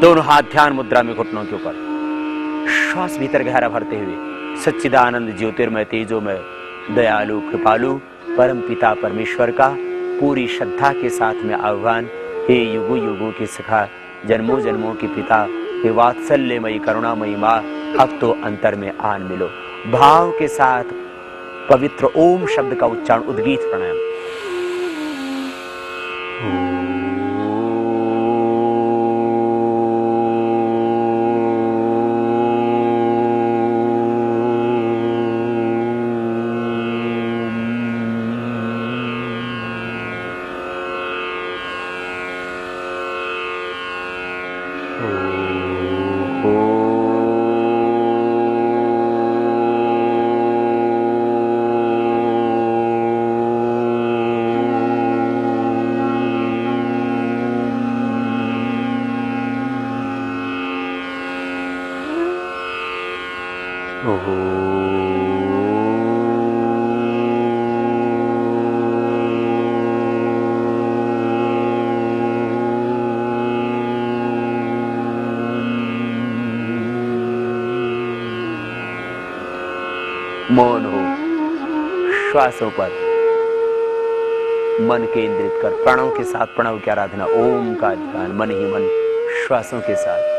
दोनों हाथ ध्यान मुद्रा में घुटनों के ऊपर, श्वास भीतर गहरा भरते हुए सच्चिदानंद ज्योतिर्मय तेजोमय दयालु कृपालु परम पिता परमेश्वर का पूरी श्रद्धा के साथ में आह्वान। हे युगों युगों के सखा, जन्मों जन्मों के पिता, हे वात्सल्यमयी करुणामयी माँ, अब तो अंतर में आन मिलो। भाव के साथ पवित्र ओम शब्द का उच्चारण, उद्गीत प्राणायाम। मौन हो, श्वासों पर मन केंद्रित कर, प्राणों के साथ प्रणव की आराधना, ओम का ध्यान, मन ही मन श्वासों के साथ।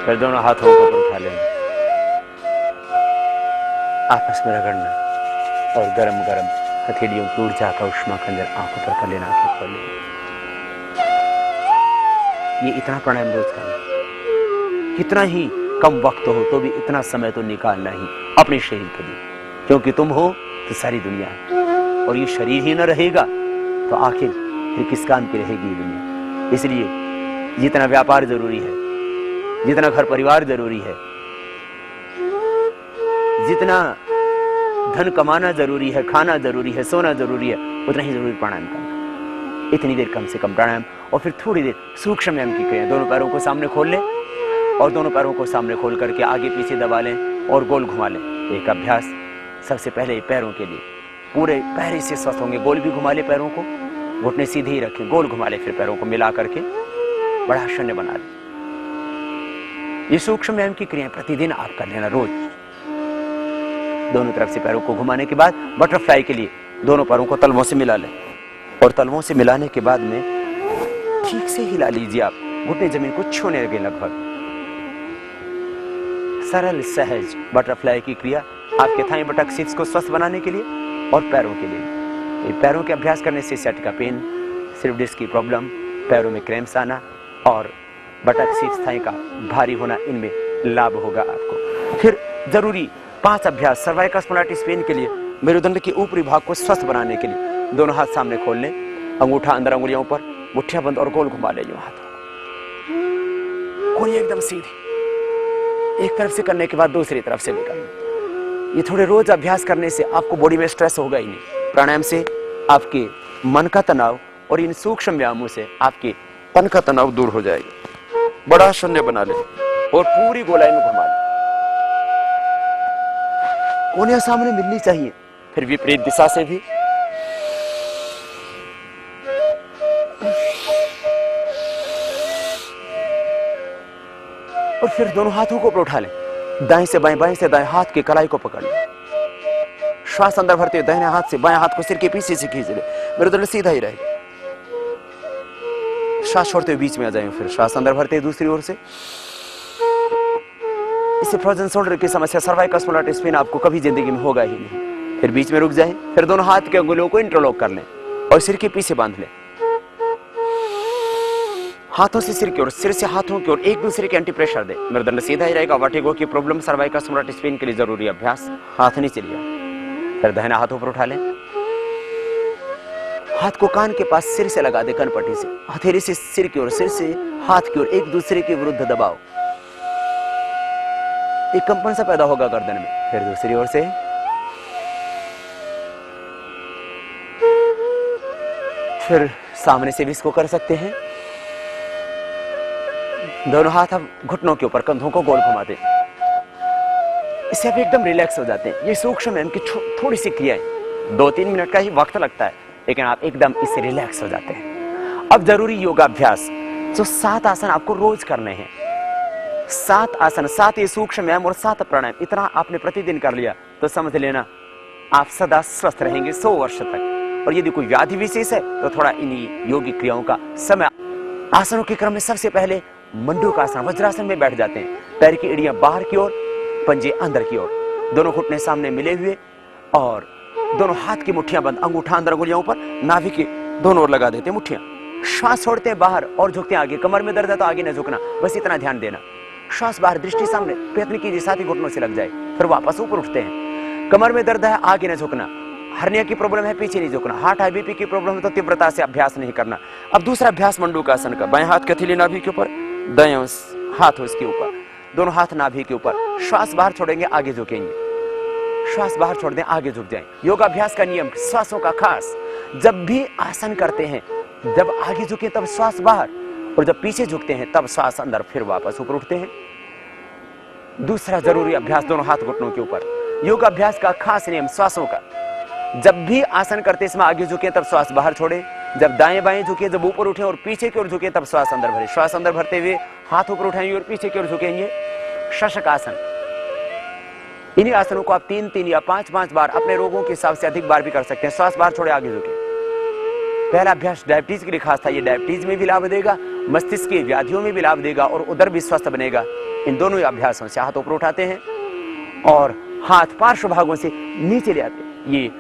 फिर दोनों हाथों को ऊपर उठा लेना, आपस में रगड़ना और गरम गरम हथेलियों की ऊर्जा का उष्मा का अंदर आंखों पर कर लेना, आंखें खोल लेना। ये इतना प्राणायाम रोज करना, कितना ही कम वक्त हो तो भी इतना समय तो निकालना ही अपने शरीर के लिए, क्योंकि तुम हो तो सारी दुनिया है और ये शरीर ही न रहेगा तो आखिर फिर किस काम की रहेगी ये दुनिया। इसलिए जितना व्यापार जरूरी है, जितना घर परिवार जरूरी है, जितना धन कमाना जरूरी है, खाना जरूरी है, सोना जरूरी है, उतना ही जरूरी प्राणायाम करना। इतनी देर कम से कम प्राणायाम, और फिर थोड़ी देर सूक्ष्म व्यायाम की क्रिया। दोनों पैरों को सामने खोल लें और दोनों पैरों को सामने खोल करके आगे पीछे दबा लें और गोल घुमा लें। एक अभ्यास सबसे पहले पैरों के लिए, पूरे पैर से स्वस्थ होंगे। गोल भी घुमा ले पैरों को, घुटने सीधे ही रखें, गोल घुमा ले, फिर पैरों को मिला करके बड़ा शून्य बना लें। ये सूक्ष्म व्यायाम की क्रियाएं प्रतिदिन आप कर लेना रोज। दोनों तरफ से पैरों को घुमाने के बाद बटरफ्लाई के लिए दोनों पैरों को तलवों से मिला लें और तलवों से मिलाने के बाद में ठीक से हिला लीजिए। आप घुटने जमीन को छूने लगे लगभग। सरल सहज बटरफ्लाई की क्रिया आपके थाई बटक सीट्स को स्वस्थ बनाने के लिए और पैरों के लिए। पैरों के अभ्यास करने से सciatica पेन, स्लिप डिस्क की प्रॉब्लम, पैरों में क्रैम्प्स आना और बटक सीट्स थाई का भारी होना, इनमें लाभ होगा आपको। फिर जरूरी 5 अभ्यास सर्वाइकल स्पॉन्डिलाइटिस पेन के लिए, मेरुदंड के ऊपरी भाग को स्वस्थ बनाने के लिए। दोनों हाथ सामने खोल लें, अंगूठा अंदर अंगुलियों पर, मुट्ठियां बंद और गोल घुमा ले हाथों को एकदम सीधे। एक तरफ से करने के बाद दूसरी तरफ से भी करना। ये थोड़े रोज अभ्यास करने से आपको बॉडी में स्ट्रेस होगा ही नहीं। प्राणायाम से आपके मन का तनाव और इन सूक्ष्म व्यायामों से आपके तन का तनाव दूर हो जाएगा। बड़ा शून्य बना ले और पूरी गोलाई में घुमा ले। कोनियां सामने मिलनी चाहिए, फिर विपरीत दिशा से भी। और फिर दोनों हाथों को ऊपर उठा ले, दाएं से बाएं, बाएं से दाएं, हाथ की कलाई को पकड़ ले। श्वास अंदर भरते हुए दाहिने हाथ से बाएं हाथ को सिर के पीछे से खींच ले, मेरुदंड सीधा ही रहे। श्वास छोड़ते हुए बीच में आ जाए, फिर श्वास अंदर भरते हुए दूसरी ओर से। इससे फ्रोजन शोल्डर की समस्या, सर्वाइकल स्पॉन्डिलाइटिस पेन आपको कभी जिंदगी में होगा ही नहीं। फिर बीच में रुक जाए, फिर दोनों हाथ के अंगुलियों को इंटरलॉक कर लें और सिर के पीछे बांध लें। हाथों से सिर की ओर, सिर से हाथों की ओर एक दूसरे के एंटी प्रेशर दे। मेरुदंड सीधा ही रहेगा। वर्टिगो की प्रॉब्लम, सर्वाइकल स्पॉन्डिलाइटिस पेन के लिए जरूरी अभ्यास। हाथ नीचे लिया, फिर दाहिना हाथ ऊपर उठा लें। हाथ को कान के पास सिर से लगा दे, कनपट्टी से। हथेली से सिर की ओर, सिर से हाथ की ओर एक दूसरे के विरुद्ध दबाओ। एक कंपन सा पैदा होगा गर्दन में। फिर दूसरी ओर से फिर सामने से भी इसको कर सकते हैं। दोनों हाथ अब घुटनों के ऊपर, कंधों को गोल घुमाते हैं। इससे आप एकदम रिलैक्स हो जाते हैं। ये सूक्ष्म है, इनकी थोड़ी सी क्रियाएं, 2-3 मिनट का ही वक्त लगता है, लेकिन आप एकदम इससे रिलैक्स हो जाते हैं। अब जरूरी योगाभ्यास, जो 7 आसन आपको रोज करने हैं। 7 आसन, 7 ये सूक्ष्म व्यायाम और 7 प्राणायाम, इतना आपने प्रतिदिन कर लिया तो समझ लेना आप सदा स्वस्थ रहेंगे 100 वर्ष तक। और यदि कोई व्याधि विशेष है तो थोड़ा इन्हीं योगिक क्रियाओं का समय। आसनों के क्रम में सबसे पहले मंडूकासन, वज्रासन में बैठ जाते हैं। पैर की एड़ियां बाहर की ओर, पंजे अंदर की ओर, दोनों घुटने सामने मिले हुए और दोनों हाथ की मुट्ठियां बंद, अंगूठा अंदर, उंगलियां ऊपर, नाभि के दोनों ओर लगा देते हैं मुट्ठियां। श्वास छोड़ते हैं बाहर और झुकते हैं आगे। कमर में दर्द है तो आगे न झुकना, बस इतना ध्यान देना। श्वास बाहर, दृष्टि सामने, प्रयत्न कीजिए साथ ही घुटनों से लग जाए। फिर वापस ऊपर उठते हैं। कमर में दर्द है, आगे न झुकना। हर्निया की प्रॉब्लम है, पीछे नहीं झुकना। हार्ट हाई बीपी की प्रॉब्लम है तो तीव्रता से अभ्यास नहीं करना। अब दूसरा अभ्यास मंडूकासन का। बाएं हाथ कथीली नाभि के ऊपर, दाएं हाथ उसके ऊपर, दोनों हाथ नाभि के ऊपर। श्वास बाहर छोड़ेंगे, आगे झुकेंगे। श्वास बाहर छोड़ दें, आगे झुक जाएं। योगाभ्यास का नियम, श्वासों का खास, जब भी आसन करते हैं, जब आगे झुके तब श्वास बाहर, और जब पीछे झुकते हैं तब श्वास अंदर, फिर वापस ऊपर उठते हैं। दूसरा जरूरी अभ्यास, दोनों हाथ घुटनों के ऊपर। योगाभ्यास का खास नियम श्वासों का, जब भी आसन करते इसमें आगे झुके तब श्वास बाहर छोड़े, जब दाएं बाएं झुके, जब ऊपर उठे और पीछे की ओर झुके तब श्वास अंदर भरे। श्वास अंदर भरते हुए हाथ ऊपर उठाएंगे और पीछे की ओर झुकेंगे। शशक आसन। इन्हीं आसनों को आप 3-3 या 5-5 बार अपने रोगों के हिसाब से अधिक बार भी कर सकते हैं। श्वास बाहर छोड़े, आगे झुके। पहला अभ्यास डायबिटीज के लिए खास था। ये डायबिटीज में भी लाभ देगा, मस्तिष्क की व्याधियों में भी लाभ देगा और उदर भी स्वस्थ बनेगा। इन दोनों अभ्यासों से हाथ ऊपर उठाते हैं और हाथ पार्श्व भागों से नीचे ले आते हैं। ये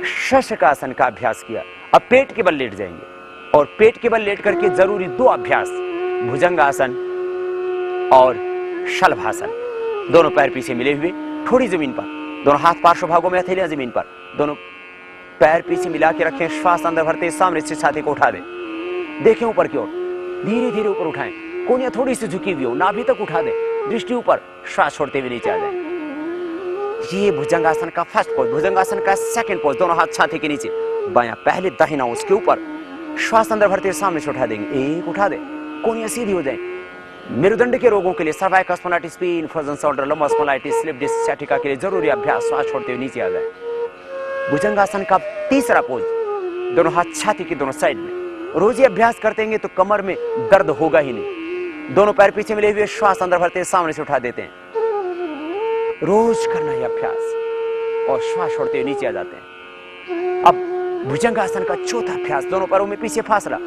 शशकासन का अभ्यास किया। अब पेट के बल लेट जाएंगे और पेट के बल लेट करके जरूरी 2 अभ्यास, भुजंगासन और शलभासन। दोनों पैर पीछे मिले हुए, थोड़ी जमीन पर, दोनों हाथ पार्श्व भागों में, हथेलियां जमीन पर, दोनों पैर पीछे मिला के रखें। श्वास अंदर भरते सामने से छाती को उठा दें, देखें ऊपर की ओर, धीरे धीरे ऊपर उठाएं। कोनियां थोड़ी सी झुकी हुई हो, नाभि तक उठा दें, दृष्टि ऊपर, श्वास छोड़ते हुए नीचे आ जाए। ये भुजंगासन का फर्स्ट पोज। भुजंगासन का सेकंड पोज, दोनों हाथ छाती के नीचे, बायां पहले, दाहिना उसके ऊपर। श्वास अंदर भरते सामने से उठा देंगे, एक उठा दें, कोनियां सीधी हो जाए। मेरुदंड के रोगों के लिए, cervical spondylitis, pain, frozen shoulder, lumbar spondylitis, slip disc, sciatica के लिए जरूरी अभ्यास, श्वास छोड़ते हुए नीचे आ जाए। भुजंगासन का तीसरा पोज, दोनों हाथ छाती के दोनों साइड में। रोज ये अभ्यास करते हैं तो कमर में दर्द होगा ही नहीं। दोनों पैर पीछे मिले हुए, श्वास अंदर भरते सामने से उठा देते हैं। रोज करना है अभ्यास और श्वास छोड़ते हुए नीचे आ जाते हैं। अब भुजंगासन का चौथा अभ्यास, दोनों पैरों में पीछे फासला,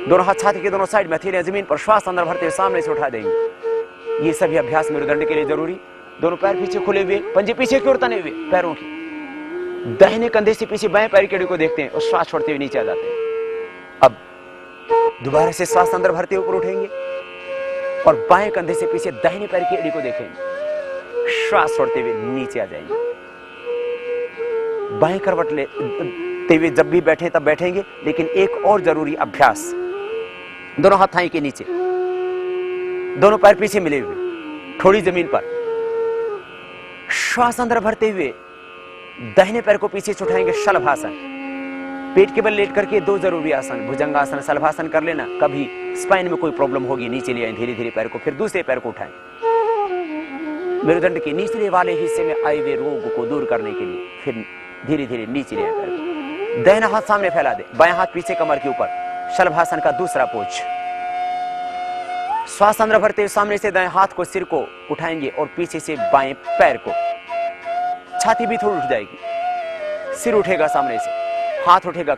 दोनों हाथ छाती के दोनों साइड में, हथेलियां जमीन पर, श्वास अंदर भरते हुए सामने से उठा देंगे। ये सभी अभ्यास मेरुदंड के लिए जरूरी। दोनों पैर पीछे खुले हुए, पंजे पीछे की ओर तने हुए, पैरों की दाहिने कंधे से पीछे बाएं पैर की एड़ी को देखते हैं और श्वास छोड़ते हुए नीचे आ जाते हैं। अब दोबारा से श्वास अंदर भरते ऊपर उठेंगे और बाएं कंधे से पीछे दाहिने पैर की एड़ी को देखेंगे, श्वास छोड़ते हुए नीचे आ जाएंगे। बाएं करवट लेते हुए जब भी बैठे तब बैठेंगे, लेकिन एक और जरूरी अभ्यास, दोनों हाथ थाई के नीचे, दोनों पैर पीछे मिले हुए, थोड़ी जमीन पर, श्वास अंदर भरते हुए दाहिने पैर को पीछे उठाएंगे। शलभासन, पेट के बल लेट करके 2 जरूरी आसन, भुजंगासन, शलभासन कर लेना। कभी स्पाइन में कोई प्रॉब्लम होगी, नीचे ले आए धीरे धीरे पैर को, फिर दूसरे पैर को उठाएं। मेरुदंड के निचले वाले हिस्से में आए हुए रोग को दूर करने के लिए फिर धीरे धीरे नीचे ले आए पैर को। दाहिना हाथ सामने फैला दे, बायां हाथ पीछे कमर के ऊपर। शलभासन का दूसरा पोज। श्वास अंदर भरते हुए सामने से दाएं हाथ को, सिर को उठाएंगे और पीछे से बाएं पैर को। छाती भी थोड़ी उठ जाएगी, सिर उठेगा सामने से, हाथ उठेगा,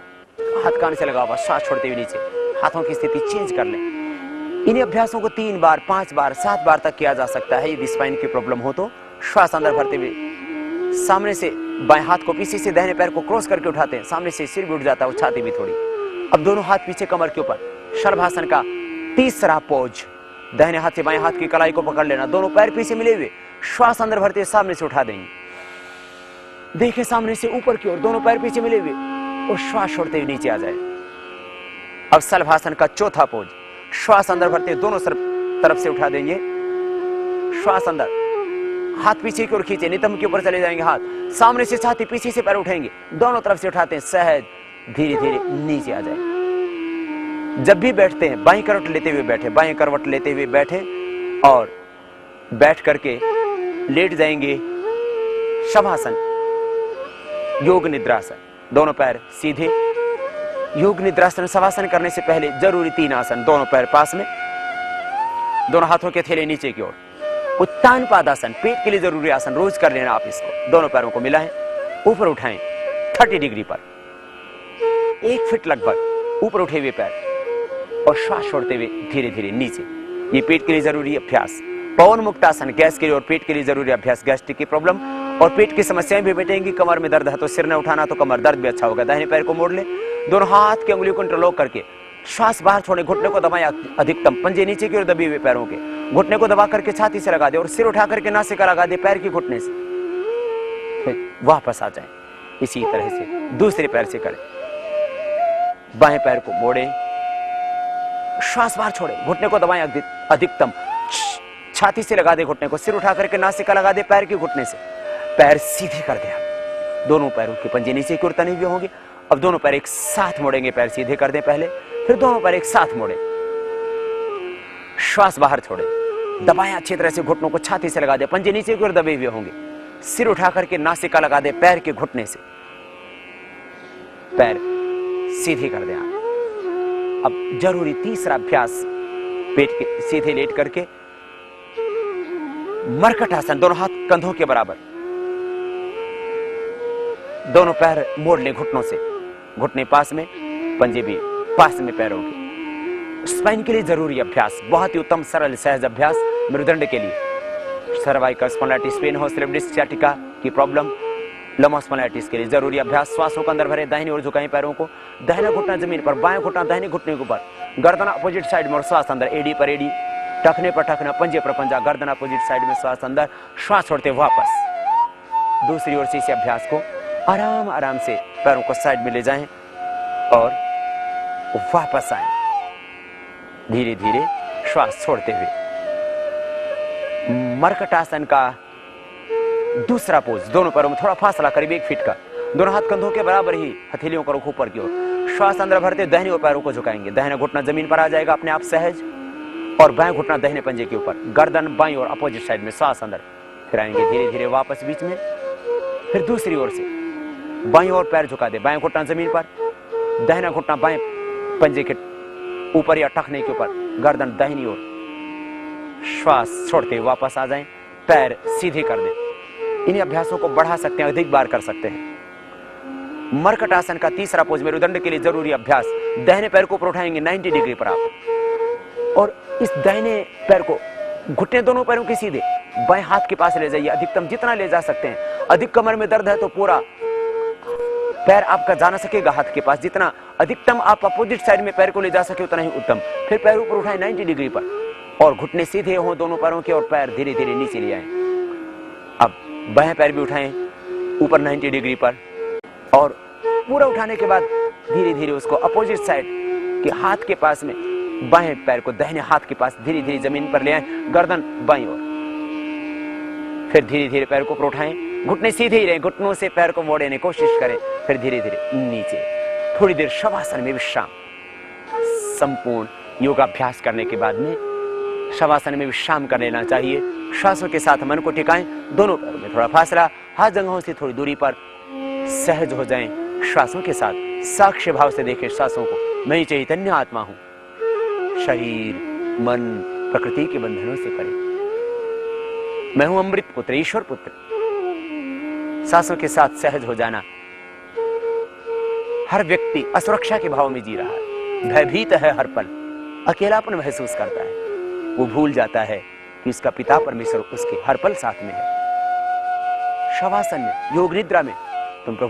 हाथ कान से लगा हुआ, श्वास छोड़ते हुए नीचे। हाथों की स्थिति चेंज कर लें। इन अभ्यासों को 3 बार, 5 बार, 7 बार तक किया जा सकता है। यदि स्पाइन की प्रॉब्लम हो तो श्वास अंदर भरते हुए सामने से बाएं हाथ को पीछे से दाहिने पैर को क्रॉस करके उठाते हैं, सामने से सिर भी उठ जाता है और छाती भी थोड़ी। अब दोनों हाथ पीछे कमर के ऊपर। शलभासन का तीसरा पोज, दाहिने हाथ से बाएं हाथ की कलाई को पकड़ लेना, दोनों पैर पीछे मिले हुए, श्वास अंदर भरते सामने से उठा देंगे। देखें सामने से ऊपर की ओर, दोनों पैर पीछे मिले हुए और श्वास छोड़ते हुए नीचे आ जाए। अब शलभासन का चौथा पोज, श्वास अंदर भरते दोनों तरफ से उठा देंगे, श्वास अंदर, हाथ पीछे की ओर खींचे, नितंब के ऊपर चले जाएंगे हाथ, सामने से छाती, पीछे से पैर उठेंगे, दोनों तरफ से उठाते हैं, सहज धीरे धीरे नीचे आ जाए। जब भी बैठते हैं बाईं करवट लेते हुए बैठे, बाईं करवट लेते हुए बैठे और बैठ करके लेट जाएंगे शवासन, योग निद्रासन, दोनों पैर सीधे। योग निद्रासन शवासन करने से पहले जरूरी 3 आसन, दोनों पैर पास में, दोनों हाथों के थैले नीचे की ओर। उत्तान पादासन पेट के लिए जरूरी आसन, रोज कर लेना आप इसको। दोनों पैरों को मिलाएं, ऊपर उठाएं 30 डिग्री पर, 1 फीट लगभग ऊपर उठे हुए पैर और श्वास छोड़ते हुए धीरे धीरे नीचे। ये पेट के लिए जरूरी अभ्यास। पवन मुक्त आसन गैस के लिए और पेट के लिए जरूरी अभ्यास, गैस्ट्रिक की प्रॉब्लम और पेट की समस्याएं भी मिटेंगी। कमर में दर्द है तो सिर न उठाना, तो कमर दर्द भी अच्छा होगा। दाहिने पैर को मोड़ ले, दोनों हाथ की उंगलियों को इंटरलॉक करके श्वास बाहर छोड़े, घुटने को दबाएं अधिकतम, पंजे नीचे की ओर दबे हुए पैरों के, घुटने को दबा करके छाती से लगा दे और सिर उठा करके नासिका लगा दे पैर के घुटने से। फिर वापस आ जाए। इसी तरह से दूसरे पैर से करें। बाएं पैर को मोड़े, श्वास बाहर छोड़े, घुटने को दबाएं अधिकतम, छाती से लगा दे घुटने को, सिर उठा करके नासिका लगा दे पैर के घुटने से। पैर सीधे कर दे। आप दोनों पैरों के पंजे नीचे की ओर तने हुए होंगे। अब दोनों पैर एक साथ मोड़ेंगे, पैर सीधे कर दें पहले, फिर दोनों पैर एक साथ मोड़े, श्वास बाहर छोड़े, दबाएं अच्छी तरह से घुटनों को, छाती से लगा दे, पंजे नीचे की ओर दबे हुए होंगे, सिर उठा करके नासिका लगा दे पैर के घुटने से, पैर सीधे कर दें आप। अब जरूरी तीसरा अभ्यास, पेट के सीधे लेट करके मरकट आसन, दोनों हाथ कंधों के बराबर, दोनों पैर मोड़ ले घुटनों से, घुटने पास में, पंजे भी पास में पैरों के। स्पाइन के लिए जरूरी अभ्यास, बहुत ही उत्तम सरल सहज अभ्यास मेरुदंड के लिए। सर्वाइकल स्पॉन्डिलाइटिस पेन हो, स्लिप डिस्क सियाटिका की प्रॉब्लम, लंबा स्पॉन्डिलाइटिस के लिए जरूरी अभ्यास। श्वासों को अंदर भरे, दाहिनी ओर झुकाएं पैरों को, दाहिना घुटना जमीन पर, बाएं घुटना दाहिने घुटने के ऊपर, गर्दन अपोजिट साइड में और श्वास अंदर, एडी पर एडी, टखने पर टखना, पंजे पर पंजा, गर्दन अपोजिट साइड में, श्वास अंदर, श्वास छोड़ते वापस। दूसरी ओर से इस अभ्यास को आराम आराम से पैरों को साइड में ले जाएं और वापस आएं, धीरे धीरे श्वास छोड़ते हुए। मरकट आसन का दूसरा पोज, दोनों पैरों में थोड़ा फासला करीब 1 फीट का, दोनों हाथ कंधों के बराबर ही, हथेलियों को ऊपर की ओर, श्वास अंदर भरते दाहिने ओर पैरों को झुकाएंगे, दाहिना घुटना जमीन पर आ जाएगा अपने आप सहज, और बाएं घुटना दाहिने पंजे के ऊपर, गर्दन बाईं और अपोजिट साइड में, श्वास अंदर, फिर आएंगे धीरे धीरे वापस बीच में। फिर दूसरी ओर से बाईं ओर पैर झुका दे, बाएं घुटना जमीन पर, दाहिना घुटना बाएं पंजे के ऊपर या टखने के ऊपर, गर्दन दाहिनी ओर, श्वास छोड़ते वापस आ जाएं, पैर सीधे कर दें। इन अभ्यासों को बढ़ा सकते हैं, अधिक बार कर सकते हैं। मरकट आसन का तीसरा पोज, मेरुदंड के लिए जरूरी अभ्यास, दाहिने पैर को ऊपर उठाएंगे 90 डिग्री पर आप, और इस दाहिने पैर को, घुटने दोनों पैरों के सीधे, बाएं हाथ के पास ले जाइए, अधिकतम जितना ले जा सकते हैं। अधिक कमर में दर्द है तो पूरा पैर आपका जा ना सकेगा हाथ के पास, जितना अधिकतम आप अपोजिट साइड में पैर को ले जा सके उतना ही उत्तम। फिर पैर ऊपर उठाएं 90 डिग्री पर और घुटने सीधे हों दोनों पैरों के, और पैर धीरे धीरे नीचे ले आए। अब बाएं पैर भी उठाएं ऊपर 90 डिग्री पर, और पूरा उठाने के बाद धीरे धीरे उसको अपोजिट साइड के हाथ के पास में, बाएं पैर को दाहिने हाथ के पास धीरे धीरे जमीन पर ले आए, गर्दन बाईं ओर, फिर धीरे धीरे पैर को ऊपर उठाएं, घुटने सीधे ही रहे, घुटनों से पैर को मोड़ने की कोशिश करें, फिर धीरे धीरे नीचे। थोड़ी देर शवासन में विश्राम। संपूर्ण योगाभ्यास करने के बाद में शवासन में विश्राम कर लेना चाहिए। श्वासों के साथ मन को टिकाएं, दोनों पैरों में थोड़ा फासला, हाथ जंघों से थोड़ी दूरी पर, सहज हो जाएं श्वासों के साथ। साक्ष्य भाव से देखें श्वासों को, मैं चैतन्य आत्मा हूं, शरीर मन प्रकृति के बंधनों से परे, मैं हूं अमृत पुत्र, ईश्वर पुत्र। सांसों के साथ सहज हो जाना। हर व्यक्ति असुरक्षा के भाव में जी रहा है, भयभीत है, हर पल अकेलापन महसूस करता है। वो भूल जाता है कि उसका पिता परमेश्वर उसके हर पल साथ में है। शवासन में, योग निद्रा में तुम प्रभु